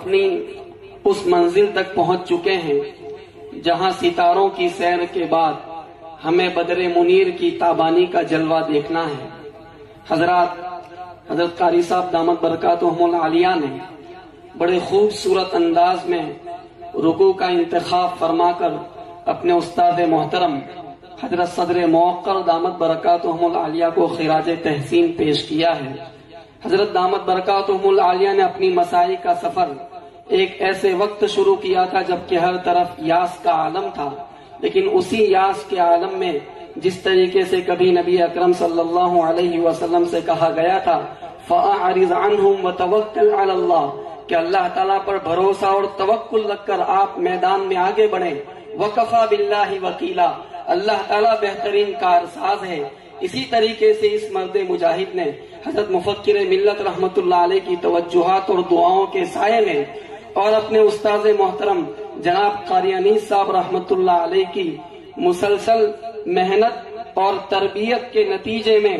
اپنی اس منزل تک پہنچ چکے ہیں جہاں ستاروں کی سیر کے بعد ہمیں بدر منیر کی تابانی کا جلوہ دیکھنا ہے۔ حضرت قاری صاحب دامت برکاتہم العالیہ نے بڑے خوبصورت انداز میں رکوع کا انتخاب فرما کر اپنے استاد محترم حضرت صدر موقر دامت برکاتہم العالیہ کو خراج تحسین پیش کیا ہے۔ حضرت دامت برکاتہم العالیہ نے اپنی مساعی کا سفر ایک ایسے وقت شروع کیا تھا جبکہ ہر طرف یاس کا عالم تھا، لیکن اسی یاس کے عالم میں جس طریقے سے کبھی نبی اکرم صلی اللہ علیہ وسلم سے کہا گیا تھا فَأَعْرِضْ عَنْهُمْ وَتَوَكَّلْ عَلَى اللَّهِ کہ اللہ تعالیٰ پر بھروسہ اور توکل رکھ کر آپ میدان میں آگے بڑھیں، وَكَفَى بِاللَّهِ وَكِيلًا اللہ تعالیٰ بہترین کارساز ہے۔ اسی طریقے سے اس مرد مجاہد نے حضرت مفکر ملت رحمت اللہ علیہ کی توجہات اور دعاؤں کے سائے میں اور اپنے استاذ محترم جناب قاری انیس صاحب رحمت اللہ علیہ کی مسلسل محنت اور تربیت کے نتیجے میں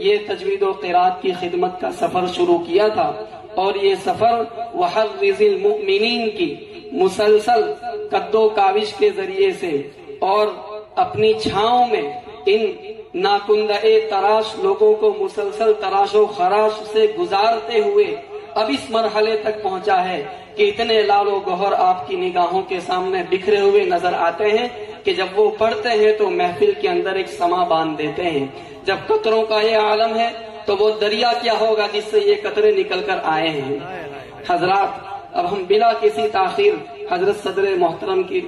یہ تجوید و قرات کی خدمت کا سفر شروع کیا تھا، اور یہ سفر وحرز المؤمنین کی مسلسل قد و کاوش کے ذریعے سے اور اپنی چھاؤں میں ان ناکندہ تراش لوگوں کو مسلسل تراش و خراش سے گزارتے ہوئے اب اس مرحلے تک پہنچا ہے کہ اتنے لال و گوہر آپ کی نگاہوں کے سامنے بکھرے ہوئے نظر آتے ہیں کہ جب وہ پڑھتے ہیں تو محفل کے اندر ایک سما باندھ دیتے ہیں۔ جب قطروں کا یہ عالم ہے تو وہ دریا کیا ہوگا جس سے یہ قطرے نکل کر آئے ہیں۔ حضرات، اب ہم بلا کسی تاخیر حضرت صدر محترم کی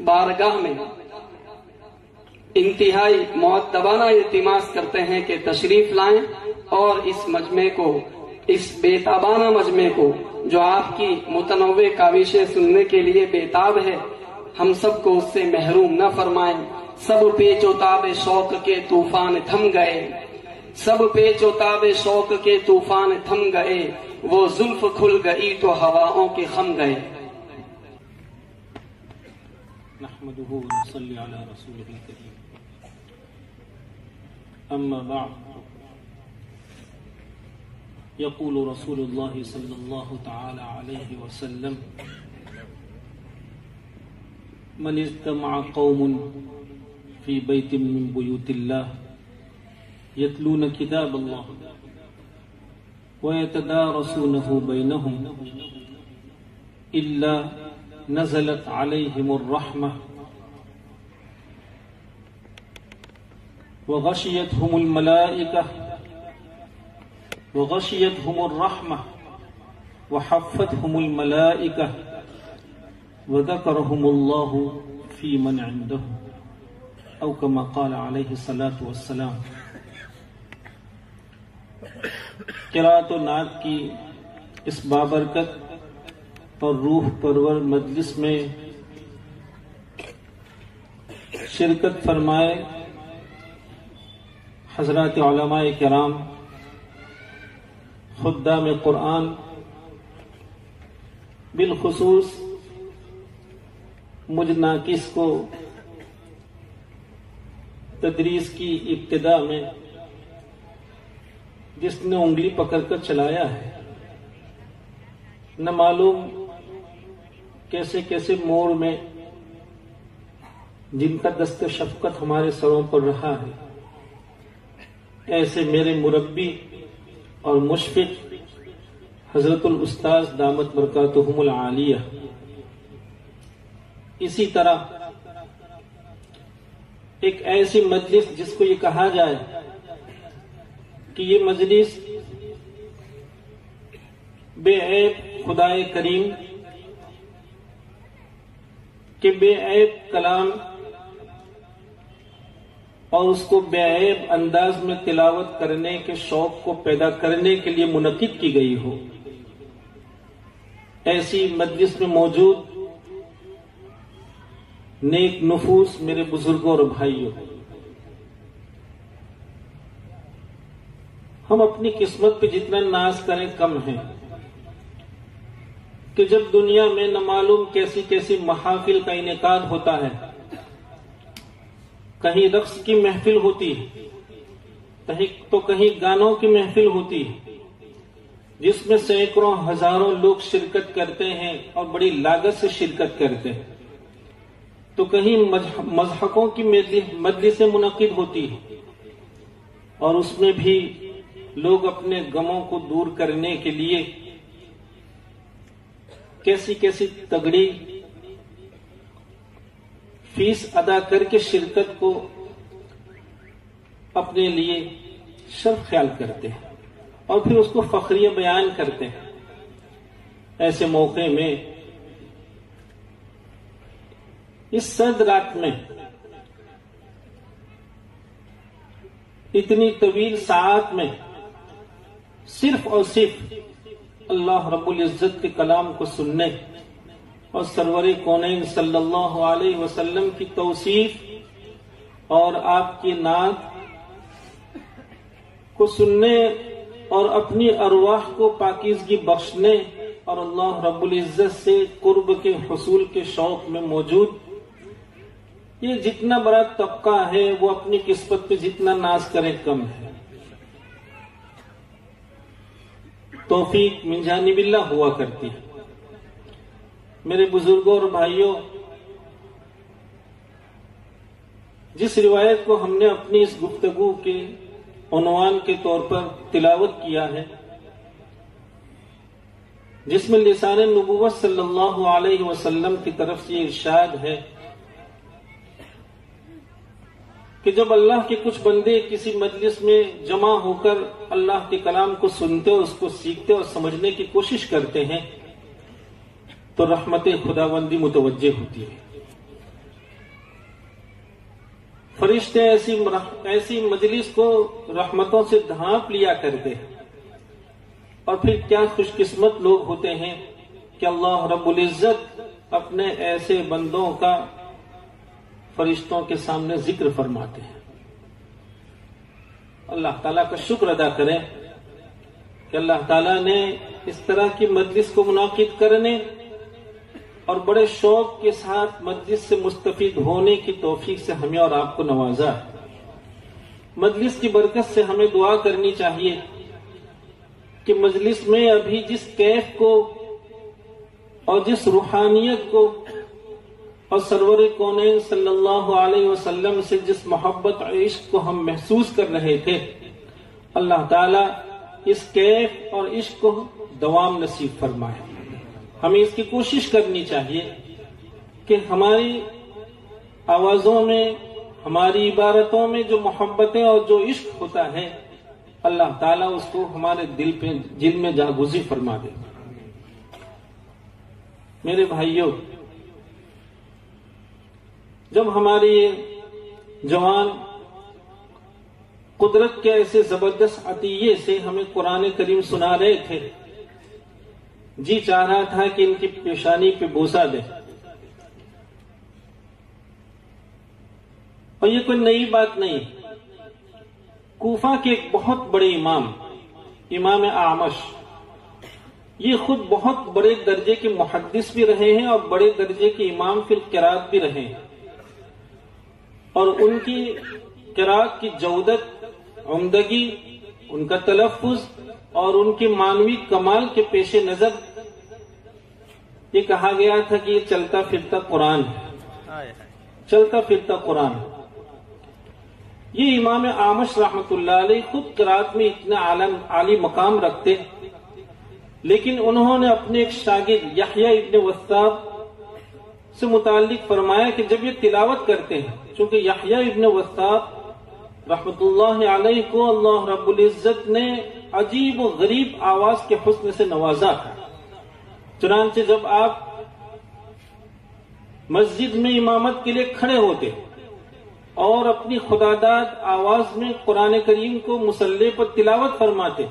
بارگاہ میں انتہائی مؤدبانہ التماس کرتے ہیں کہ تشریف لائیں اور اس مجمع کو، اس بیتابانہ مجمع کو جو آپ کی متنوع کاوشیں سننے کے لیے بیتاب ہے، ہم سب کو اس سے محروم نہ فرمائیں۔ سب پیچ و تاب شوق کے طوفان تھم گئے، سب پیچ و تاب شوق کے طوفان تھم گئے، وہ زلف کھل گئی تو ہواؤں کے خم گئے۔ نحمده ونصلي على رسوله الكريم أما بعد يقول رسول الله صلى الله تعالى عليه وسلم من اجتمع قوم في بيت من بيوت الله يتلون كتاب الله ويتدارسونه بينهم إلا نزلت عليهم الرحمة وغشيتهم الملائكة وغشيتهم الرحمة وحفتهم الملائكة وذكرهم الله في من عنده أو كما قال عليه الصلاة والسلام۔ قرات و نعت کی اس بابرکت اور روح پرور مجلس میں شرکت فرمائے حضرات علماء کرام، خدام قرآن، بالخصوص مجھ ناقص کو تدریس کی ابتدا میں جس نے انگلی پکڑ کر چلایا ہے، نہ معلوم کیسے کیسے موڑ میں جن کا دست شفقت ہمارے سروں پر رہا ہے، ایسے میرے مربی اور مشفق حضرت الاستاذ دامت برکاتہم العالیہ، اسی طرح ایک ایسی مجلس جس کو یہ کہا جائے کہ یہ مجلس بے عیب خدائے کریم کہ بے عیب کلام اور اس کو بے عیب انداز میں تلاوت کرنے کے شوق کو پیدا کرنے کے لیے منعقد کی گئی ہو، ایسی مجلس میں موجود نیک نفوس میرے بزرگوں اور بھائیوں، ہم اپنی قسمت پہ جتنا ناز کریں کم ہیں کہ جب دنیا میں نہ معلوم کیسی کیسی محافل کا انعقاد ہوتا ہے، کہیں رقص کی محفل ہوتی ہے، کہیں گانوں کی محفل ہوتی ہے، جس میں سینکڑوں ہزاروں لوگ شرکت کرتے ہیں اور بڑی لاگت سے شرکت کرتے ہیں، تو کہیں مضحکوں کی مجلسیں منعقد ہوتی ہیں اور اس میں بھی لوگ اپنے غموں کو دور کرنے کے لیے کیسی کیسی تگڑی فیس ادا کر کے شرکت کو اپنے لیے شرف خیال کرتے ہیں اور پھر اس کو فخریہ بیان کرتے ہیں۔ ایسے موقع میں اس سرد رات میں اتنی طویل ساعت میں صرف اور صرف اللہ رب العزت کے کلام کو سننے اور سرور کونین صلی اللہ علیہ وسلم کی توصیف اور آپ کی نعت کو سننے اور اپنی ارواح کو پاکیزگی بخشنے اور اللہ رب العزت سے قرب کے حصول کے شوق میں موجود یہ جتنا بڑا طبقہ ہے وہ اپنی قسمت پہ جتنا ناز کرے کم ہے۔ توفیق من جانب اللہ ہوا کرتی ہے۔ میرے بزرگوں اور بھائیوں، جس روایت کو ہم نے اپنی اس گفتگو کے عنوان کے طور پر تلاوت کیا ہے، جس میں لسان نبوت صلی اللہ علیہ وسلم کی طرف سے ارشاد ہے کہ جب اللہ کے کچھ بندے کسی مجلس میں جمع ہو کر اللہ کے کلام کو سنتے اور اس کو سیکھتے اور سمجھنے کی کوشش کرتے ہیں تو رحمت خداوندی متوجہ ہوتی ہے۔ فرشتے ایسی مجلس کو رحمتوں سے ڈھانپ لیا کرتے ہیں، اور پھر کیا خوش قسمت لوگ ہوتے ہیں کہ اللہ رب العزت اپنے ایسے بندوں کا فرشتوں کے سامنے ذکر فرماتے ہیں۔ اللہ تعالیٰ کا شکر ادا کریں کہ اللہ تعالیٰ نے اس طرح کی مجلس کو منعقد کرنے اور بڑے شوق کے ساتھ مجلس سے مستفید ہونے کی توفیق سے ہمیں اور آپ کو نوازا۔ مجلس کی برکت سے ہمیں دعا کرنی چاہیے کہ مجلس میں ابھی جس کیف کو اور جس روحانیت کو اور سرور کونین صلی اللہ علیہ وسلم سے جس محبت اور عشق کو ہم محسوس کر رہے تھے، اللہ تعالیٰ اس کیف اور عشق کو دوام نصیب فرمائے۔ ہمیں اس کی کوشش کرنی چاہیے کہ ہماری آوازوں میں، ہماری عبارتوں میں جو محبتیں اور جو عشق ہوتا ہے، اللہ تعالیٰ اس کو ہمارے دل میں جاگزی فرما دے۔ میرے بھائیوں، جب ہماری جوان قدرت کے ایسے زبردست عطیے سے ہمیں قرآن کریم سنا رہے تھے، جی چاہ رہا تھا کہ ان کی پیشانی پہ بوسہ دے۔ اور یہ کوئی نئی بات نہیں، کوفہ کے ایک بہت بڑے امام اعمش، یہ خود بہت بڑے درجے کے محدث بھی رہے ہیں اور بڑے درجے کے امام فی القراءت بھی رہے ہیں، اور ان کی قراءت کی جودت، عمدگی، ان کا تلفظ اور ان کے معنوی کمال کے پیش نظر یہ کہا گیا تھا کہ یہ چلتا پھرتا قرآن ہے، چلتا پھرتا قرآن۔ یہ امام اعمش رحمت اللہ علیہ خود قراءت میں اتنا عالی مقام رکھتے، لیکن انہوں نے اپنے ایک شاگرد یحییٰ ابن وثاب سے متعلق فرمایا کہ جب یہ تلاوت کرتے ہیں، چونکہ یحییٰ ابن وثاب رحمت اللہ علیہ کو اللہ رب العزت نے عجیب و غریب آواز کے حسن سے نوازا تھا، چنانچہ جب آپ مسجد میں امامت کے لیے کھڑے ہوتے اور اپنی خداداد آواز میں قرآن کریم کو مصلی پر تلاوت فرماتے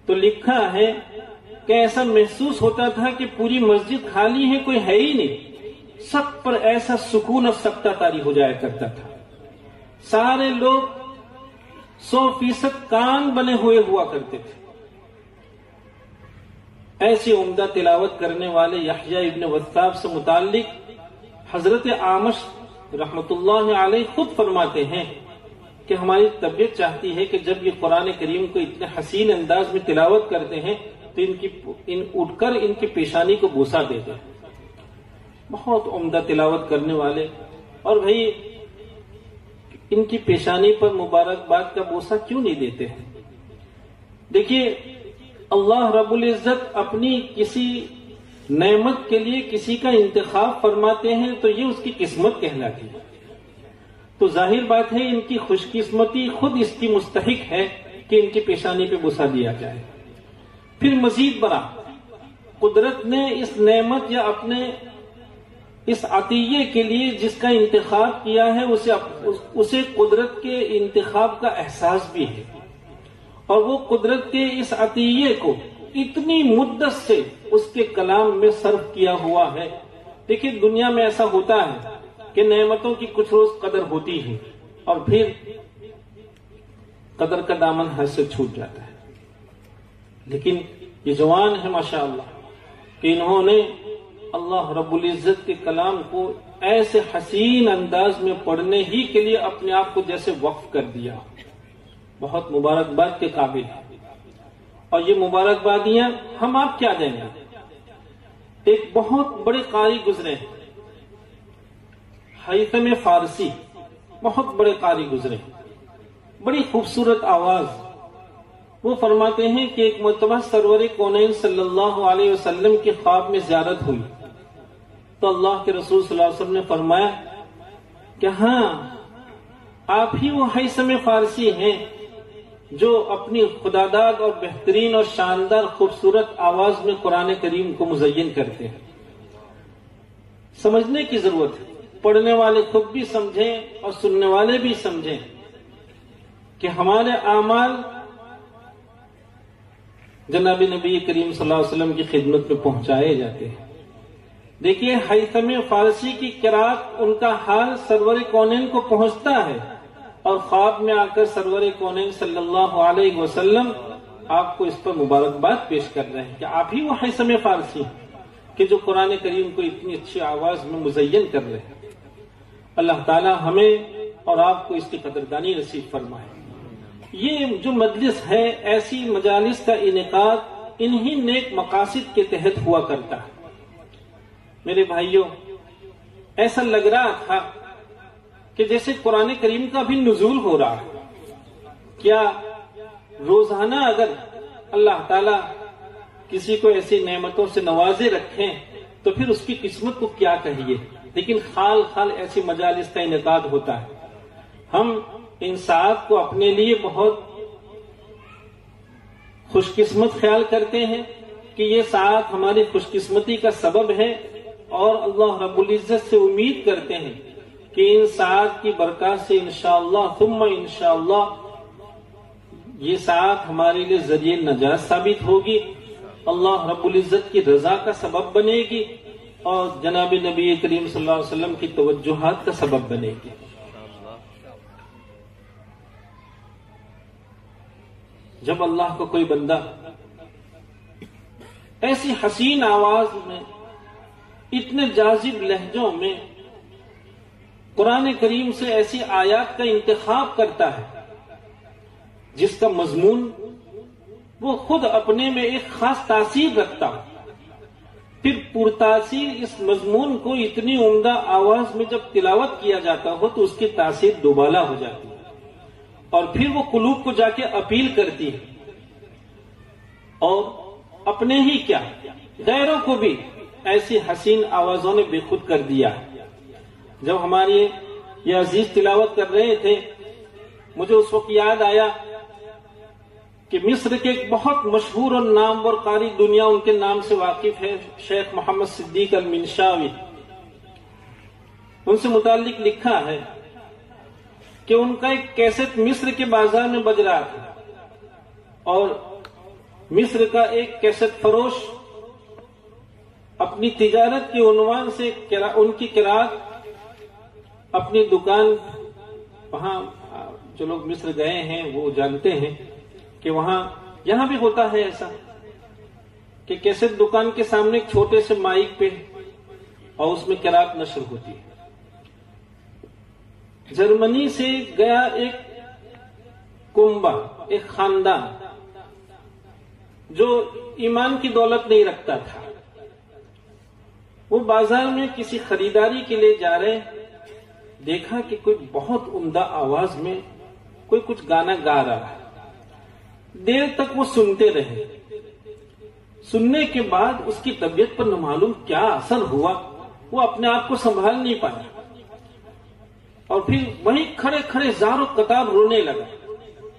تو لکھا ہے کہ ایسا محسوس ہوتا تھا کہ پوری مسجد خالی ہے، کوئی ہے ہی نہیں، سب پر ایسا سکون اور سکتہ طاری ہو جایا کرتا تھا، سارے لوگ 100% کان بنے ہوئے ہوا کرتے تھے۔ ایسی عمدہ تلاوت کرنے والے یحییٰ ابن وثاب سے متعلق حضرت اعمش رحمت اللہ علیہ خود فرماتے ہیں کہ ہماری طبیعت چاہتی ہے کہ جب یہ قرآن کریم کو اتنے حسین انداز میں تلاوت کرتے ہیں تو اٹھ کر ان کی پیشانی کو بوسہ دیتے ہیں. بہت عمدہ تلاوت کرنے والے، اور بھائی ان کی پیشانی پر مبارکباد کا بوسہ کیوں نہیں دیتے ہیں؟ دیکھیے، اللہ رب العزت اپنی کسی نعمت کے لیے کسی کا انتخاب فرماتے ہیں تو یہ اس کی قسمت کہلاتی ہے. تو ظاہر بات ہے ان کی خوش قسمتی خود اس کی مستحق ہے کہ ان کی پیشانی پہ بوسہ دیا جائے. پھر مزید برآں قدرت نے اس نعمت یا اپنے اس عطیے کے لیے جس کا انتخاب کیا ہے اسے قدرت کے انتخاب کا احساس بھی ہے، اور وہ قدرت کے اس عطیے کو اتنی مدت سے اس کے کلام میں صرف کیا ہوا ہے. دیکھیے، دنیا میں ایسا ہوتا ہے کہ نعمتوں کی کچھ روز قدر ہوتی ہے اور پھر قدر کا دامن ہاتھ سے چھوٹ جاتا ہے. لیکن یہ جوان ہے ماشاءاللہ کہ انہوں نے اللہ رب العزت کے کلام کو ایسے حسین انداز میں پڑھنے ہی کے لیے اپنے آپ کو جیسے وقف کر دیا. بہت مبارکباد کے قابل ہے. اور یہ مبارکبادیاں ہم آپ کیا دیں گے؟ ایک بہت بڑے قاری گزرے ہیں، حیثم فارسی، بہت بڑے قاری گزرے، بڑی خوبصورت آواز. وہ فرماتے ہیں کہ ایک مرتبہ سرور کونین صلی اللہ علیہ وسلم کی خواب میں زیارت ہوئی تو اللہ کے رسول صلی اللہ علیہ وسلم نے فرمایا کہ ہاں، آپ ہی وہ حیثم فارسی ہیں جو اپنی خداداد اور بہترین اور شاندار خوبصورت آواز میں قرآن کریم کو مزین کرتے ہیں. سمجھنے کی ضرورت ہے، پڑھنے والے خود بھی سمجھیں اور سننے والے بھی سمجھیں کہ ہمارے اعمال جناب نبی کریم صلی اللہ علیہ وسلم کی خدمت میں پہنچائے جاتے ہیں. دیکھیے، حیثم فارسی کی قرات، ان کا حال سرور کونین کو پہنچتا ہے اور خواب میں آ کر سرور کونین صلی اللہ علیہ وسلم آپ کو اس پر مبارکباد پیش کر رہے ہیں کہ آپ ہی وہ حیثم فارسی ہیں کہ جو قرآن کریم کو اتنی اچھی آواز میں مزین کر رہے ہیں. اللہ تعالی ہمیں اور آپ کو اس کی قدردانی نصیب فرمائے. یہ جو مجلس ہے، ایسی مجالس کا انعقاد انہی نیک مقاصد کے تحت ہوا کرتا ہے. میرے بھائیوں، ایسا لگ رہا تھا کہ جیسے قرآن کریم کا بھی نزول ہو رہا ہے. کیا روزانہ اگر اللہ تعالی کسی کو ایسی نعمتوں سے نوازے رکھیں تو پھر اس کی قسمت کو کیا کہیے. لیکن خال خال ایسی مجالس کا انعقاد ہوتا ہے. ہم ان ساعت کو اپنے لیے بہت خوش قسمت خیال کرتے ہیں کہ یہ ساعت ہماری خوش قسمتی کا سبب ہے، اور اللہ رب العزت سے امید کرتے ہیں کہ ان ساعت کی برکات سے انشاءاللہ ثم انشاءاللہ یہ ساعت ہمارے لیے ذریعہ نجات ثابت ہوگی، اللہ رب العزت کی رضا کا سبب بنے گی اور جناب نبی کریم صلی اللہ علیہ وسلم کی توجہات کا سبب بنے گی. جب اللہ کو کوئی بندہ ایسی حسین آواز میں، اتنے جاذب لہجوں میں قرآن کریم سے ایسی آیات کا انتخاب کرتا ہے جس کا مضمون وہ خود اپنے میں ایک خاص تاثیر رکھتا ہے، پھر پرتاثیر اس مضمون کو اتنی عمدہ آواز میں جب تلاوت کیا جاتا ہو تو اس کی تاثیر دوبالا ہو جاتی ہے اور پھر وہ قلوب کو جا کے اپیل کرتی ہے، اور اپنے ہی کیا غیروں کو بھی ایسی حسین آوازوں نے بے خود کر دیا. جب ہماری یہ عزیز تلاوت کر رہے تھے مجھے اس وقت یاد آیا کہ مصر کے ایک بہت مشہور اور نامور قاری، دنیا ان کے نام سے واقف ہے، شیخ محمد صدیق المنشاوی. ان سے متعلق لکھا ہے کہ ان کا ایک کیسٹ مصر کے بازار میں بج رہا تھا اور مصر کا ایک کیسٹ فروش اپنی تجارت کے عنوان سے ان کی قرات اپنی دکان، وہاں جو لوگ مصر گئے ہیں وہ جانتے ہیں کہ وہاں یہاں بھی ہوتا ہے ایسا کہ کیسٹ دکان کے سامنے ایک چھوٹے سے مائک پہ اور اس میں قرات نشر ہوتی ہے. جرمنی سے گیا ایک کنبہ، ایک خاندان جو ایمان کی دولت نہیں رکھتا تھا، وہ بازار میں کسی خریداری کے لیے جا رہے، دیکھا کہ کوئی بہت عمدہ آواز میں کوئی کچھ گانا گا رہا ہے۔ دیر تک وہ سنتے رہے۔ سننے کے بعد اس کی طبیعت پر نہ معلوم کیا اثر ہوا، وہ اپنے آپ کو سنبھال نہیں پایا اور پھر وہیں کھڑے کھڑے زار و قطار رونے لگا۔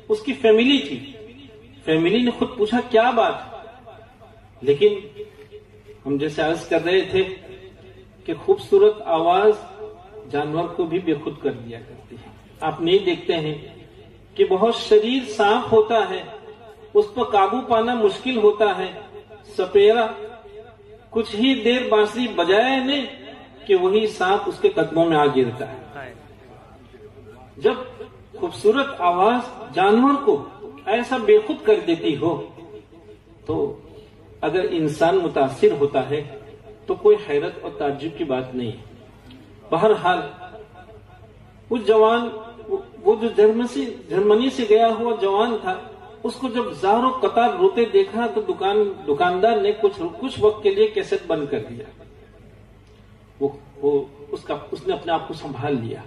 اس کی فیملی تھی، فیملی نے خود پوچھا کیا بات، لیکن ہم جیسے عرض کر رہے تھے کہ خوبصورت آواز جانور کو بھی بے خود کر دیا کرتی ہے۔ آپ نہیں دیکھتے ہیں کہ بہت شریر سانپ ہوتا ہے، اس پر قابو پانا مشکل ہوتا ہے، سپیرا کچھ ہی دیر بانسری بجائے نہیں کہ وہی سانپ اس کے قدموں میں آ گرتا ہے۔ جب خوبصورت آواز جانور کو ایسا بے خود کر دیتی ہو تو اگر انسان متاثر ہوتا ہے تو کوئی حیرت اور تعجب کی بات نہیں ہے۔ بہرحال وہ جوان، وہ جو جرمنی سے گیا ہوا جوان تھا، اس کو جب زار و قطار روتے دیکھا تو دکاندار نے کچھ وقت کے لیے کیسٹ بند کر دیا۔ اس نے اپنے آپ کو سنبھال لیا،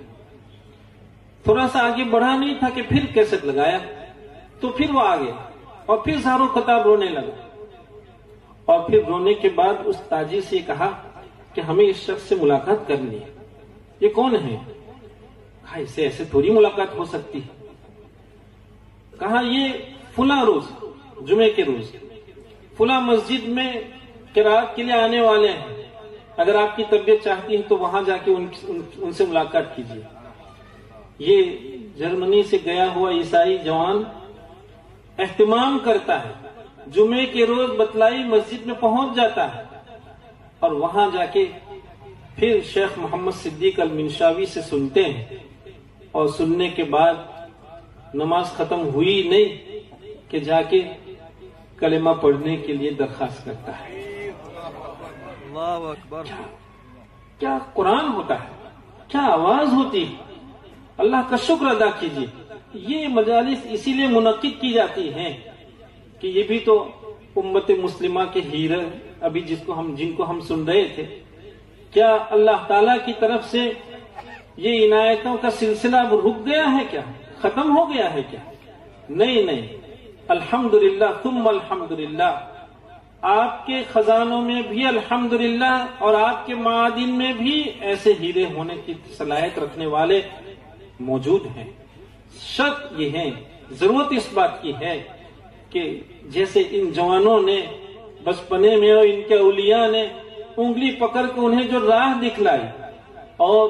تھوڑا سا آگے بڑھا نہیں تھا کہ پھر کیسٹ لگایا تو پھر وہ آگے اور پھر زار و قطار رونے لگا، اور پھر رونے کے بعد اس تاجر سے کہا کہ ہمیں اس شخص سے ملاقات کرنی ہے۔ یہ کون ہے؟ کہا اس سے ایسے تھوڑی ملاقات ہو سکتی ہے۔ کہا یہ فلاں روز، جمعے کے روز فلاں مسجد میں قرات کے لیے آنے والے ہیں، اگر آپ کی طبیعت چاہتی ہے تو وہاں جا کے ان سے ملاقات کیجیے۔ یہ جرمنی سے گیا ہوا عیسائی جوان اہتمام کرتا ہے، جمعے کے روز بتلائی مسجد میں پہنچ جاتا ہے اور وہاں جا کے پھر شیخ محمد صدیق المنشاوی سے سنتے ہیں، اور سننے کے بعد نماز ختم ہوئی نہیں کہ جا کے کلمہ پڑھنے کے لیے درخواست کرتا ہے۔ اللہ اکبر! کیا قرآن ہوتا ہے، کیا آواز ہوتی ہے! اللہ کا شکر ادا کیجیے۔ یہ مجالس اسی لیے منعقد کی جاتی ہیں کہ یہ بھی تو امت مسلمہ کے ہیرے ابھی جن کو ہم سن رہے تھے، کیا اللہ تعالی کی طرف سے یہ عنایتوں کا سلسلہ اب رک گیا ہے کیا، ختم ہو گیا ہے کیا؟ نہیں، الحمدللہ ثم الحمدللہ، آپ کے خزانوں میں بھی الحمدللہ اور آپ کے معادن میں بھی ایسے ہیرے ہونے کی صلاحیت رکھنے والے موجود ہیں۔ شرط یہ ہے، ضرورت اس بات کی ہے کہ جیسے ان جوانوں نے بچپنے میں اور ان کے اولیاء نے انگلی پکڑ کے انہیں جو راہ دکھلائی اور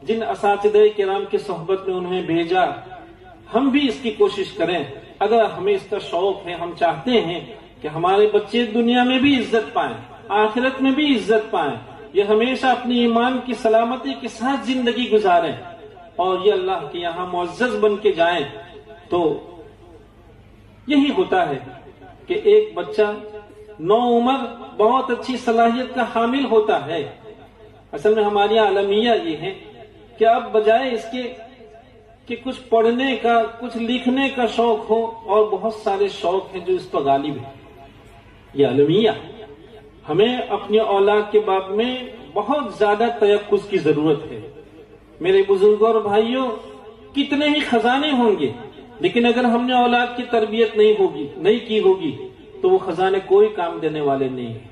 جن اساتذہ کرام کی صحبت میں انہیں بھیجا، ہم بھی اس کی کوشش کریں۔ اگر ہمیں اس کا شوق ہے، ہم چاہتے ہیں کہ ہمارے بچے دنیا میں بھی عزت پائیں، آخرت میں بھی عزت پائیں، یہ ہمیشہ اپنی ایمان کی سلامتی کے ساتھ زندگی گزاریں اور یہ اللہ کے یہاں معزز بن کے جائیں، تو یہی ہوتا ہے کہ ایک بچہ نوعمر بہت اچھی صلاحیت کا حامل ہوتا ہے۔ اصل میں ہماری عالمیہ یہ ہے کہ اب بجائے اس کے کہ کچھ پڑھنے کا، کچھ لکھنے کا شوق ہو، اور بہت سارے شوق ہیں جو اس پر غالب ہیں۔ یہ عالمیہ ہمیں اپنی اولاد کے باب میں بہت زیادہ تیقظ کی ضرورت ہے۔ میرے بزرگوں اور بھائیوں، کتنے ہی خزانے ہوں گے، لیکن اگر ہم نے اولاد کی تربیت نہیں کی ہوگی تو وہ خزانے کوئی کام دینے والے نہیں ہیں۔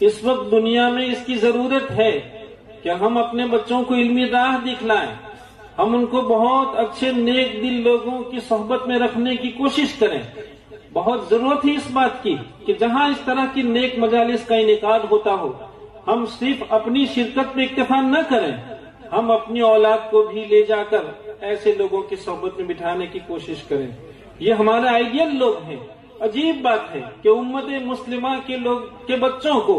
اس وقت دنیا میں اس کی ضرورت ہے کہ ہم اپنے بچوں کو علمی راہ دکھلائیں، ہم ان کو بہت اچھے نیک دل لوگوں کی صحبت میں رکھنے کی کوشش کریں۔ بہت ضرورت ہے اس بات کی کہ جہاں اس طرح کی نیک مجالس کا انعقاد ہوتا ہو، ہم صرف اپنی شرکت میں اکتفا نہ کریں، ہم اپنی اولاد کو بھی لے جا کر ایسے لوگوں کی صحبت میں بٹھانے کی کوشش کریں۔ یہ ہمارے آئیڈیل لوگ ہیں۔ عجیب بات ہے کہ امت مسلمہ کے بچوں کو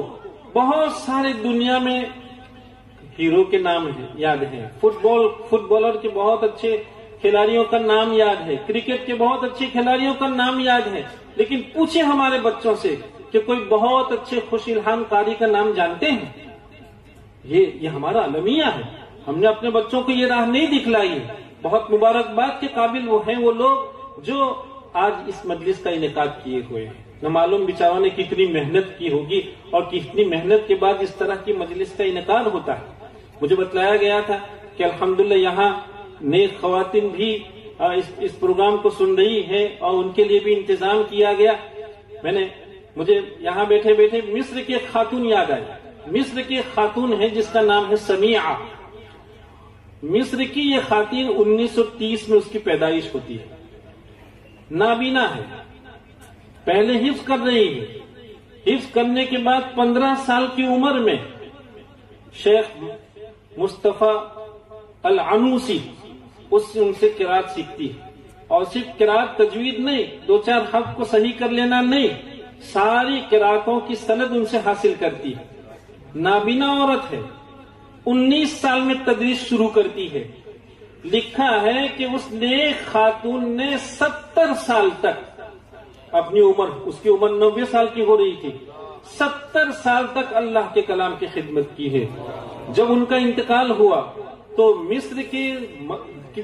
بہت سارے دنیا میں ہیرو کے نام یاد ہیں، فٹبالر کے بہت اچھے کھلاڑیوں کا نام یاد ہے، کرکٹ کے بہت اچھے کھلاڑیوں کا نام یاد ہے، لیکن پوچھیں ہمارے بچوں سے کہ کوئی بہت اچھے خوش الہام قاری کا نام جانتے ہیں؟ یہ ہمارا المیہ ہے۔ ہم نے اپنے بچوں کو یہ راہ نہیں دکھلائی ہے۔ بہت مبارکباد کے قابل وہ ہیں وہ لوگ جو آج اس مجلس کا انعقاد کیے ہوئے ہیں. نہ معلوم بیچاروں نے کتنی محنت کی ہوگی اور کتنی محنت کے بعد اس طرح کی مجلس کا انعقاد ہوتا ہے. مجھے بتلایا گیا تھا کہ الحمدللہ یہاں نیک خواتین بھی اس پروگرام کو سن رہی ہے اور ان کے لیے بھی انتظام کیا گیا. مجھے یہاں بیٹھے بیٹھے مصر کی ایک خاتون یاد آئی. مصر کی ایک خاتون ہے جس کا نام ہے سمیعہ. مصر کی یہ خاتون 1930 میں اس کی پیدائش ہوتی ہے. نابینا ہے. پہلے حفظ کر رہی ہے. حفظ کرنے کے بعد 15 سال کی عمر میں شیخ مصطفیٰ العنوسی ان سے قرات سیکھتی ہے. اور صرف قرات تجوید نہیں، 2-4 حرف کو صحیح کر لینا نہیں، ساری قراتوں کی سند ان سے حاصل کرتی ہے. نابینا عورت ہے. 19 سال میں تدریس شروع کرتی ہے. لکھا ہے کہ اس نیک خاتون نے 70 سال تک اپنی عمر، اس کی عمر 90 سال کی ہو رہی تھی، 70 سال تک اللہ کے کلام کی خدمت کی ہے. جب ان کا انتقال ہوا تو مصر کے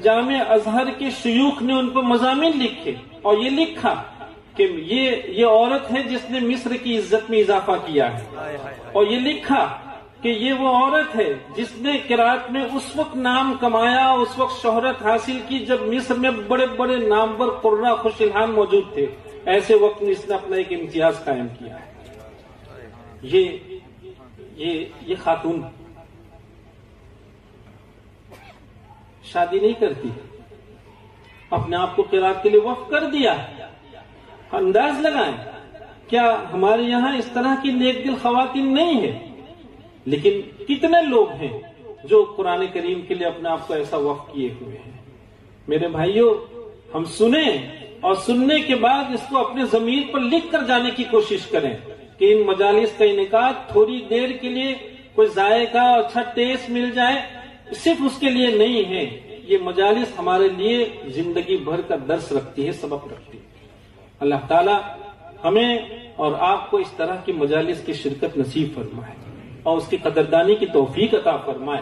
جامع ازہر کے شیوخ نے ان پر مضامین لکھے اور یہ لکھا کہ یہ عورت ہے جس نے مصر کی عزت میں اضافہ کیا ہے. اور یہ لکھا کہ یہ وہ عورت ہے جس نے قرات میں اس وقت نام کمایا، اس وقت شہرت حاصل کی جب مصر میں بڑے بڑے نامور قراء خوش الحان موجود تھے. ایسے وقت میں اس نے اپنا ایک امتیاز قائم کیا ہے. یہ خاتون شادی نہیں کرتی، اپنے آپ کو قرات کے لیے وقف کر دیا. انداز لگائیں کیا ہمارے یہاں اس طرح کی نیک دل خواتین نہیں ہیں؟ لیکن کتنے لوگ ہیں جو قرآن کریم کے لیے اپنے آپ کو ایسا وقف کیے ہوئے ہیں؟ میرے بھائیوں، ہم سنیں اور سننے کے بعد اس کو اپنے ضمیر پر لکھ کر جانے کی کوشش کریں کہ ان مجالس کا انعقاد تھوڑی دیر کے لیے کوئی ذائقہ اچھا ٹیسٹ مل جائے، صرف اس کے لیے نہیں ہے. یہ مجالس ہمارے لیے زندگی بھر کا درس رکھتی ہے، سبق رکھتی ہے. اللہ تعالی ہمیں اور آپ کو اس طرح کی مجالس کی شرکت نصیب فرمائے اور اس کی قدردانی کی توفیق عطا فرمائے.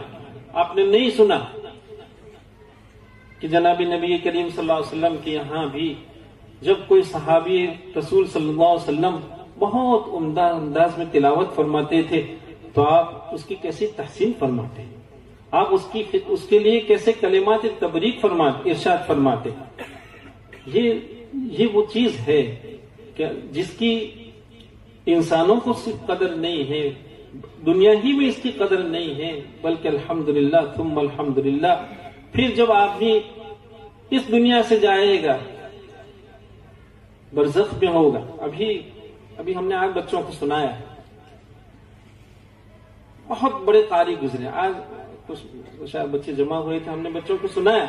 آپ نے نہیں سنا کہ جناب نبی کریم صلی اللہ علیہ وسلم کے یہاں بھی جب کوئی صحابی رسول صلی اللہ علیہ وسلم بہت عمدہ انداز میں تلاوت فرماتے تھے تو آپ اس کی کیسی تحسین فرماتے، آپ اس کے لیے کیسے کلمات تبریک ارشاد فرماتے. یہ وہ چیز ہے کہ جس کی انسانوں کو صرف قدر نہیں ہے، دنیا ہی میں اس کی قدر نہیں ہے، بلکہ الحمدللہ ثم الحمدللہ پھر جب آدمی اس دنیا سے جائے گا، برزخ میں ہوگا. ابھی ہم نے آج بچوں کو سنایا، بہت بڑے قاری گزرے. آج کچھ شاید بچے جمع ہوئے تھے، ہم نے بچوں کو سنایا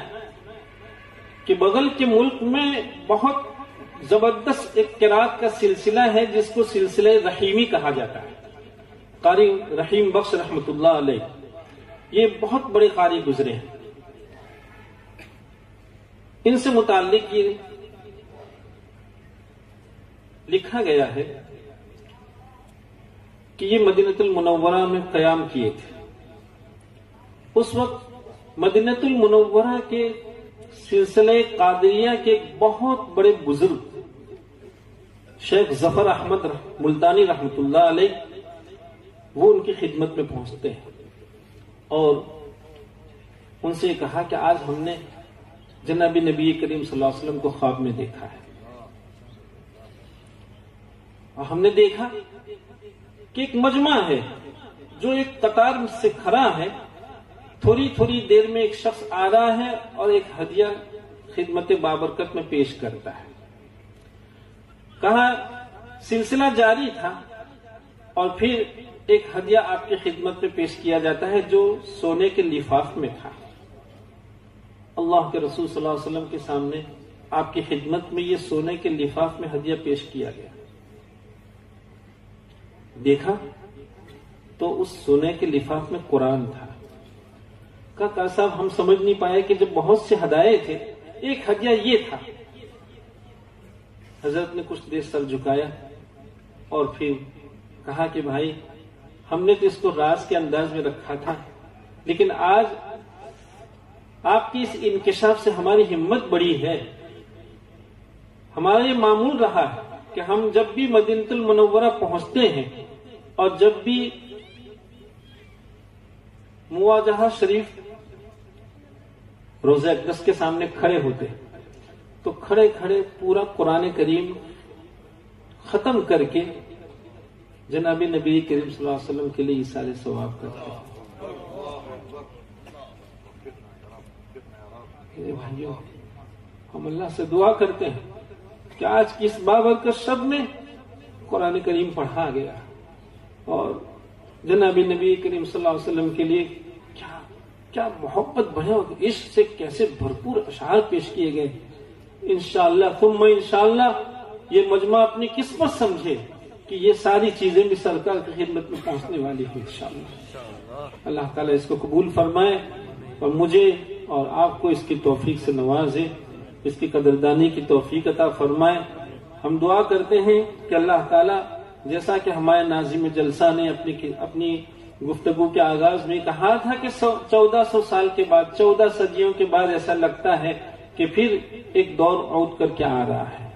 کہ بغل کے ملک میں بہت زبردست ایک قرات کا سلسلہ ہے جس کو سلسلہ رحیمی کہا جاتا ہے. قاری رحیم بخش رحمت اللہ علیہ، یہ بہت بڑے قاری گزرے ہیں. ان سے متعلق یہ لکھا گیا ہے کہ یہ مدینہ المنورہ میں قیام کیے تھے. اس وقت مدینہ المنورہ کے سلسلہ قادریہ کے بہت بڑے بزرگ شیخ ظفر احمد ملتانی رحمت اللہ علیہ وہ ان کی خدمت میں پہنچتے ہیں اور ان سے کہا کہ آج ہم نے جناب نبی کریم صلی اللہ علیہ وسلم کو خواب میں دیکھا ہے اور ہم نے دیکھا کہ ایک مجمع ہے جو ایک قطار سے کھڑا ہے، تھوڑی تھوڑی دیر میں ایک شخص آ رہا ہے اور ایک ہدیہ خدمت بابرکت میں پیش کرتا ہے. کہا سلسلہ جاری تھا اور پھر ایک ہدیہ آپ کی خدمت میں پیش کیا جاتا ہے جو سونے کے لفاف میں تھا. اللہ کے رسول صلی اللہ علیہ وسلم کے سامنے آپ کی خدمت میں یہ سونے کے لفاف میں ہدیہ پیش کیا گیا. دیکھا تو اس سونے کے لفاف میں قرآن تھا. کہا صاحب ہم سمجھ نہیں پائے کہ جب بہت سے ہدایے تھے ایک ہدیہ یہ تھا. حضرت نے کچھ دیر سر جھکایا اور پھر کہا کہ بھائی ہم نے تو اس کو راز کے انداز میں رکھا تھا، لیکن آج آپ کی اس انکشاف سے ہماری ہمت بڑی ہے ہمارے معمول رہا ہے کہ ہم جب بھی مدینہ المنورہ پہنچتے ہیں اور جب بھی مواجہہ شریف روضہ اقدس کے سامنے کھڑے ہوتے تو کھڑے کھڑے پورا قرآن کریم ختم کر کے جناب نبی کریم صلی اللہ علیہ وسلم کے لیے ایثار ثواب کرتے ہیں۔ میرے بھائیوں، ہم اللہ سے دعا کرتے ہیں کہ آج کی اس بابرکت شب میں قرآن کریم پڑھا گیا اور جناب نبی کریم صلی اللہ علیہ وسلم کے لیے کیا محبت بڑھے اور عشق سے کیسے بھرپور اشعار پیش کیے گئے۔ انشاءاللہ ثم انشاءاللہ یہ مجمع اپنی قسمت سمجھے کہ یہ ساری چیزیں بھی سرکار کی خدمت میں پہنچنے والی ہیں انشاءاللہ۔ اللہ تعالیٰ اس کو قبول فرمائے اور مجھے اور آپ کو اس کی توفیق سے نوازے، اس کی قدردانی کی توفیق عطا فرمائے۔ ہم دعا کرتے ہیں کہ اللہ تعالیٰ جیسا کہ ہمارے ناظم جلسہ نے اپنی گفتگو کے آغاز میں کہا تھا کہ 1400 سال کے بعد، 14 صدیوں کے بعد ایسا لگتا ہے کہ پھر ایک دور عود کر کے آ رہا ہے۔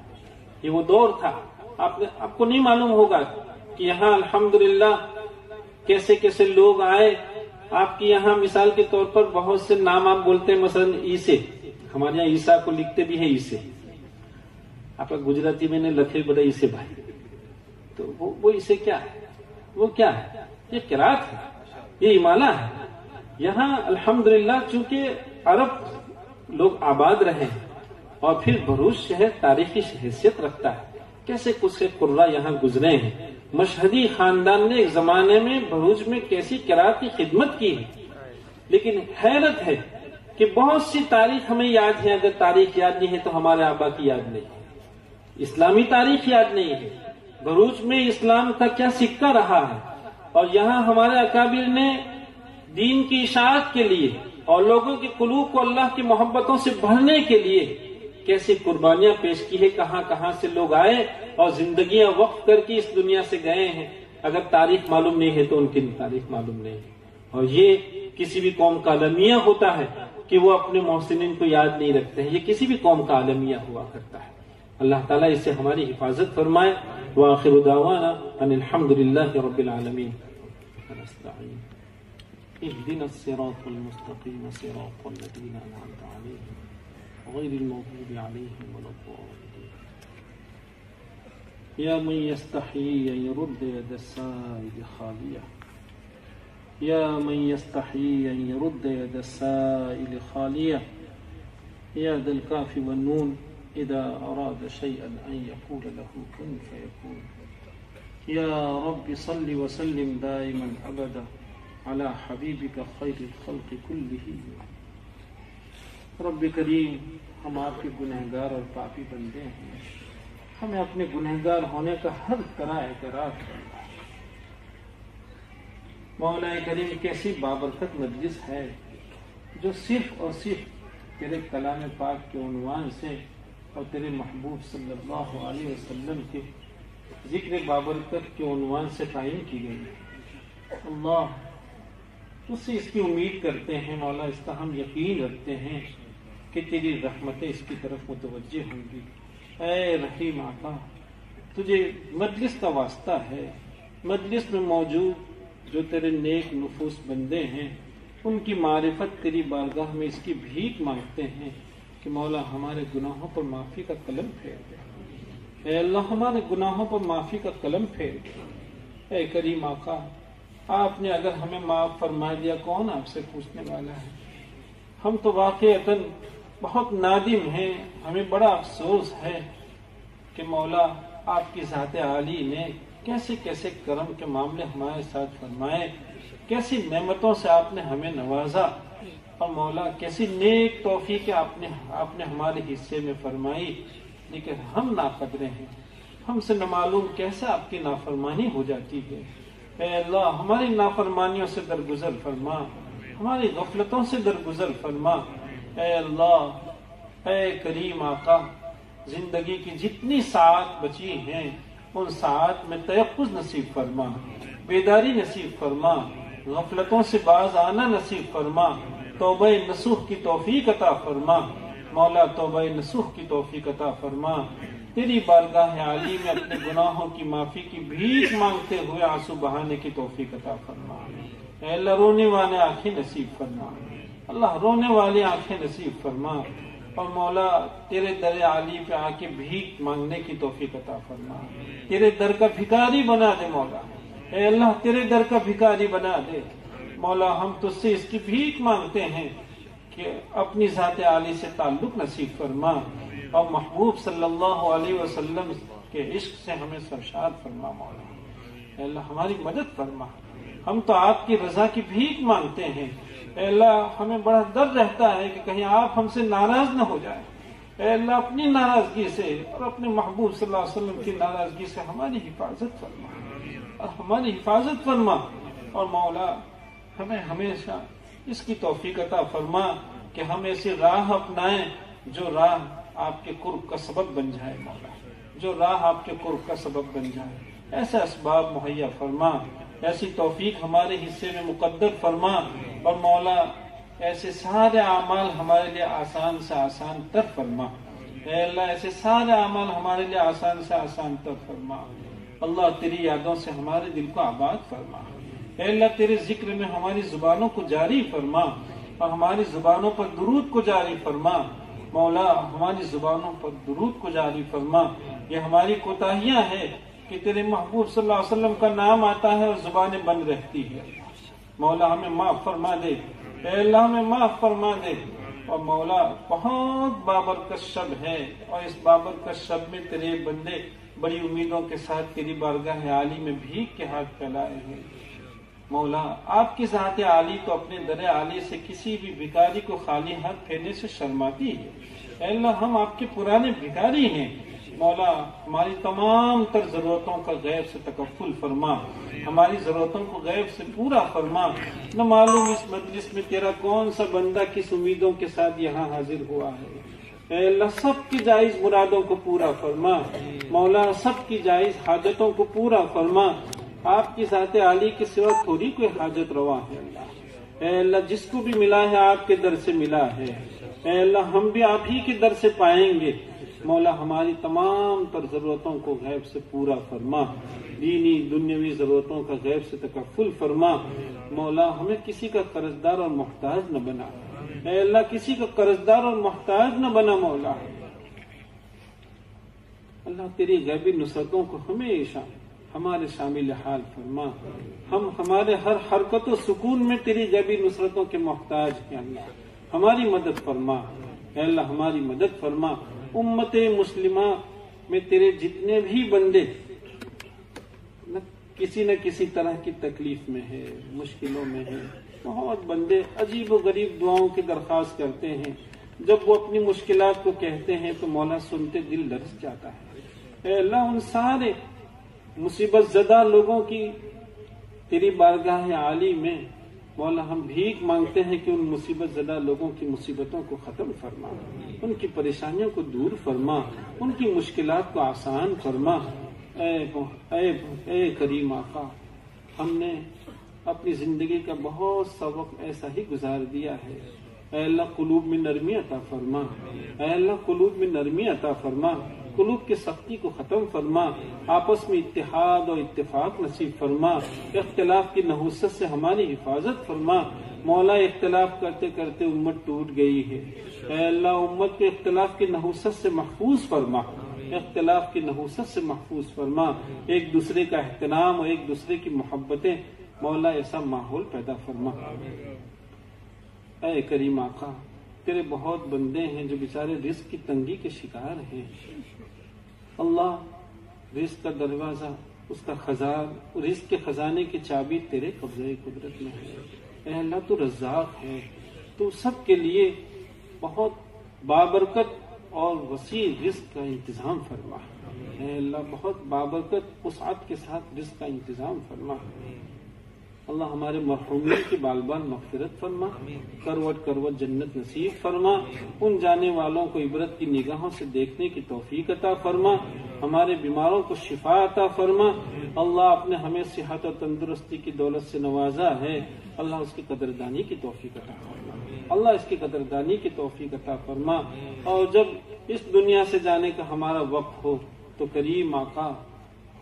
یہ وہ دور تھا، آپ کو نہیں معلوم ہوگا کہ یہاں الحمدللہ کیسے کیسے لوگ آئے۔ آپ کی یہاں مثال کے طور پر بہت سے نام آپ بولتے ہیں، مثلا عیسے، ہمارے یہاں عیسیٰ کو لکھتے بھی ہیں عیسے، آپ کا گجراتی میں نے لکھے بڑا عیسے بھائی، تو وہ عیسے کیا ہے؟ وہ کیا ہے؟ یہ قرات ہے، یہ امالہ ہے۔ یہاں الحمدللہ چونکہ عرب لوگ آباد رہے ہیں اور پھر بھروچ شہر تاریخی حیثیت رکھتا ہے، کیسے کچھ قرہ یہاں گزرے ہیں۔ مشہدی خاندان نے ایک زمانے میں بھروچ میں کیسی قرات کی خدمت کی ہے، لیکن حیرت ہے کہ بہت سی تاریخ ہمیں یاد ہے، اگر تاریخ یاد نہیں ہے تو ہمارے آبا کی یاد نہیں ہے، اسلامی تاریخ یاد نہیں ہے، بھروچ میں اسلام کا کیا سکہ رہا ہے، اور یہاں ہمارے اکابر نے دین کی اشاعت کے لیے اور لوگوں کے قلوب کو اللہ کی محبتوں سے بھرنے کے لیے کیسی قربانیاں پیش کی ہے، کہاں کہاں سے لوگ آئے اور زندگیاں وقف کر کے اس دنیا سے گئے ہیں۔ اگر تاریخ معلوم نہیں ہے تو ان کی تاریخ معلوم نہیں ہے، اور یہ کسی بھی قوم کا المیہ ہوتا ہے کہ وہ اپنے محسنین کو یاد نہیں رکھتے ہیں، یہ کسی بھی قوم کا المیہ ہوا کرتا ہے۔ اللہ تعالیٰ اس سے ہماری حفاظت فرمائے۔ وآخر دعوانا ان الحمدللہ رب العالمین۔ اهدنا الصراط المستقيم صراط الذين أنعمت عليهم غير المغضوب عليهم ولا الضالين يا من يستحيي أن يرد يد السائل خالية يا من يستحيي أن يرد يد السائل خالية يا ذا الكاف والنون إذا أراد شيئا أن يقول له كن فيكون يا رب صل وسلم دائما أبدا على حبيبك خير الخلق كلهم۔ رب کریم، ہم آپ کے گنہگار اور پاپی بندے ہیں، ہمیں اپنے گنہگار ہونے کا ہر طرح اعتراف کرنا ہے۔ مولا کریم، کیسی بابرکت مجلس ہے جو صرف اور صرف تیرے کلام پاک کے عنوان سے اور تیرے محبوب صلی اللہ علیہ وسلم کے ذکر بابرکت کے عنوان سے قائم کی گئی ہے۔ اللہ، اس سے اس کی امید کرتے ہیں مولا، اس کا ہم یقین رکھتے ہیں کہ تیری رحمتیں اس کی طرف متوجہ ہوں گی۔ اے رحیم آقا، تجھے مجلس کا واسطہ ہے، مجلس میں موجود جو تیرے نیک نفوس بندے ہیں ان کی معرفت تیری بارگاہ میں اس کی بھیک مانگتے ہیں کہ مولا ہمارے گناہوں پر معافی کا قلم پھیر دے۔ اے اللہ، ہمارے گناہوں پر معافی کا قلم پھیر دے۔ اے کریم آقا، آپ نے اگر ہمیں معاف فرما دیا کون آپ سے پوچھنے والا ہے؟ ہم تو واقعتاً بہت نادم ہیں، ہمیں بڑا افسوس ہے کہ مولا آپ کی ذات عالی نے کیسے کیسے کرم کے معاملے ہمارے ساتھ فرمائے، کیسی نعمتوں سے آپ نے ہمیں نوازا، اور مولا کیسی نیک توفیق آپ نے ہمارے حصے میں فرمائی، لیکن ہم ناقدرے ہیں، ہم سے نہ معلوم کیسے آپ کی نافرمانی ہو جاتی ہے۔ اے اللہ، ہماری نافرمانیوں سے درگزر فرما، ہماری غفلتوں سے درگزر فرما۔ اے اللہ، اے کریم آقا، زندگی کی جتنی ساعت بچی ہیں ان ساعت میں تیقظ نصیب فرما، بیداری نصیب فرما، غفلتوں سے باز آنا نصیب فرما، توبہ نصوح کی توفیق عطا فرما۔ مولا توبہ نصوح کی توفیق عطا فرما۔ تیری بارگاہ عالی میں اپنے گناہوں کی معافی کی بھیک مانگتے ہوئے آنسو بہانے کی توفیق عطا فرما۔ اے اللہ رونے والے آنکھیں نصیب فرما، اللہ رونے والی آنکھیں نصیب فرما، اور مولا تیرے در عالی پہ آ کے بھیک مانگنے کی توفیق عطا فرما، تیرے در کا بھکاری بنا دے مولا، اے اللہ تیرے در کا بھکاری بنا دے مولا۔ ہم تجھ سے اس کی بھیک مانگتے ہیں کہ اپنی ذات عالی سے تعلق نصیب فرما، اور محبوب صلی اللہ علیہ وسلم کے عشق سے ہمیں سرشار فرما مولا۔ اے اللہ ہماری مدد فرما، ہم تو آپ کی رضا کی بھیک مانگتے ہیں، اے اللہ ہمیں بڑا ڈر رہتا ہے کہ کہیں آپ ہم سے ناراض نہ ہو جائیں، اے اللہ اپنی ناراضگی سے اور اپنے محبوب صلی اللہ علیہ وسلم کی ناراضگی سے ہماری حفاظت فرما، اور ہماری حفاظت فرما، اور مولا ہمیں ہمیشہ اس کی توفیق عطا فرما کہ ہم ایسی راہ اپنائیں جو راہ آپ کے قرب کا سبب بن جائے مولا، جو راہ آپ کے قرب کا سبب بن جائے، ایسے اسباب مہیا فرما، ایسی توفیق ہمارے حصے میں مقدر فرما، اور مولا ایسے سارے اعمال ہمارے لیے آسان سے آسان تر فرما، اے اللہ ایسے سارے اعمال ہمارے لیے آسان سے آسان تر فرما۔ اللہ تیری یادوں سے ہمارے دل کو آباد فرما، اے اللہ تیرے ذکر میں ہماری زبانوں کو جاری فرما، اور ہماری زبانوں پر درود کو جاری فرما مولا، ہماری زبانوں پر درود کو جاری فرما۔ یہ ہماری کوتاہیاں ہیں کہ تیرے محبوب صلی اللہ علیہ وسلم کا نام آتا ہے اور زبانیں بند رہتی ہے، مولا ہمیں معاف فرما دے، اے اللہ ہمیں معاف فرما دے۔ اور مولا بہت بابرکت شب ہے، اور اس بابرکت شب میں تیرے بندے بڑی امیدوں کے ساتھ تیری بارگاہ عالی میں بھیک کے ہاتھ پھیلائے ہیں مولا۔ آپ کی ذات عالی تو اپنے در عالی سے کسی بھی بھکاری کو خالی ہاتھ پھیرنے سے شرماتی ہے، اے اللہ ہم آپ کے پرانے بھکاری ہیں مولا، ہماری تمام تر ضرورتوں کا غیب سے تکفل فرما، ہماری ضرورتوں کو غیب سے پورا فرما۔ نہ معلوم اس مجلس میں تیرا کون سا بندہ کس امیدوں کے ساتھ یہاں حاضر ہوا ہے، اے اللہ سب کی جائز مرادوں کو پورا فرما مولا، سب کی جائز حاجتوں کو پورا فرما۔ آپ کی ذات عالی کے سوا تھوڑی کوئی حاجت روا ہے اللہ، اے اللہ جس کو بھی ملا ہے آپ کے در سے ملا ہے، اے اللہ ہم بھی آپ ہی کے در سے پائیں گے مولا۔ ہماری تمام تر ضرورتوں کو غیب سے پورا فرما، دینی دنیاوی ضرورتوں کا غیب سے تکفل فرما مولا۔ ہمیں کسی کا قرضدار اور محتاج نہ بنا، اے اللہ کسی کا قرضدار اور محتاج نہ بنا مولا۔ اللہ تیری غیبی نصرتوں کو ہمیشہ ہمارے شامل حال فرما، ہم ہمارے ہر حرکت و سکون میں تیری غیبی نصرتوں کے محتاج ہیں اللہ، ہماری مدد فرما، اے اللہ ہماری مدد فرما۔ امت مسلمہ میں تیرے جتنے بھی بندے کسی نہ کسی طرح کی تکلیف میں ہے، مشکلوں میں ہے، بہت بندے عجیب و غریب دعاؤں کی درخواست کرتے ہیں، جب وہ اپنی مشکلات کو کہتے ہیں تو مولا سنتے دل لرز جاتا ہے، اے اللہ ان سارے مصیبت زدہ لوگوں کی تیری بارگاہ عالی میں مولا ہم بھیک مانگتے ہیں کہ ان مصیبت زدہ لوگوں کی مصیبتوں کو ختم فرما، ان کی پریشانیوں کو دور فرما، ان کی مشکلات کو آسان فرما۔ اے کریم آقا، ہم نے اپنی زندگی کا بہت سا وقت ایسا ہی گزار دیا ہے، اے اللہ قلوب میں نرمی عطا فرما، اے اللہ قلوب میں نرمی عطا فرما، قلوب کی سختی کو ختم فرما، آپس میں اتحاد اور اتفاق نصیب فرما، اختلاف کی نحوست سے ہماری حفاظت فرما مولا۔ اختلاف کرتے کرتے امت ٹوٹ گئی ہے، اے اللہ امت کے اختلاف کی نحوست سے محفوظ فرما، اختلاف کی نحوست سے محفوظ فرما، ایک دوسرے کا احترام اور ایک دوسرے کی محبتیں مولا ایسا ماحول پیدا فرما۔ اے کریم آقا، تیرے بہت بندے ہیں جو بیچارے رزق کی تنگی کے شکار ہیں، اللہ رزق کا دروازہ، اس کا خزانہ، رزق کے خزانے کی چابی تیرے قبضے قدرت میں ہے، اے اللہ تو رزاق ہے، تو سب کے لیے بہت بابرکت اور وسیع رزق کا انتظام فرما، اے اللہ بہت بابرکت وسعت کے ساتھ رزق کا انتظام فرما۔ اللہ ہمارے مرحومین کی بال بال مغفرت فرما، کروٹ کروٹ جنت نصیب فرما، ان جانے والوں کو عبرت کی نگاہوں سے دیکھنے کی توفیق عطا فرما، ہمارے بیماروں کو شفا عطا فرما۔ اللہ اپنے ہمیں صحت اور تندرستی کی دولت سے نوازا ہے، اللہ اس کی قدردانی کی توفیق عطا فرما، اللہ اس کی قدردانی کی توفیق عطا فرما۔ اور جب اس دنیا سے جانے کا ہمارا وقت ہو تو کریم آقا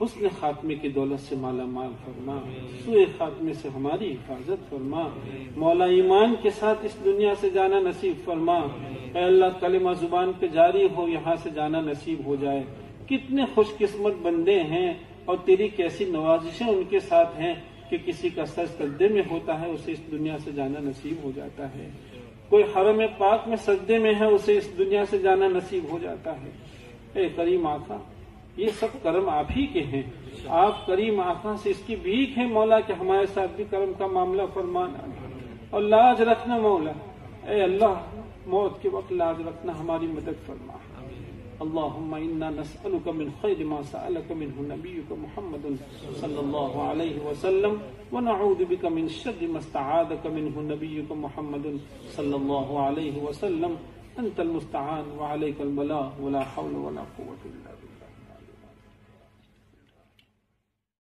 حسن خاتمے کی دولت سے مالا مال فرما، سوء خاتمے سے ہماری حفاظت فرما، مولا ایمان کے ساتھ اس دنیا سے جانا نصیب فرما۔ اے اللہ کلمہ زبان پہ جاری ہو، یہاں سے جانا نصیب ہو جائے۔ کتنے خوش قسمت بندے ہیں اور تیری کیسی نوازشیں ان کے ساتھ ہیں کہ کسی کا سر سجدے میں ہوتا ہے اسے اس دنیا سے جانا نصیب ہو جاتا ہے، کوئی حرم پاک میں سجدے میں ہے اسے اس دنیا سے جانا نصیب ہو جاتا ہے۔ اے کریم آقا یہ سب کرم آپ ہی کے ہیں، آپ کریم آقا سے اس کی بھیک ہے مولا کہ ہمارے ساتھ بھی کرم کا معاملہ فرمانا اور لاج رکھنا مولا۔ اے اللہ موت کے وقت لاج رکھنا، ہماری مدد فرما۔ اللهم إنا نسألك من خير ما سألك منه نبيك محمد صلى الله عليه وسلم ونعوذ بك من شر ما استعاذك منه نبيك محمد صلى الله عليه وسلم۔ أنت المستعان وعليك البلاغ ولا حول ولا قوة إلا بالله۔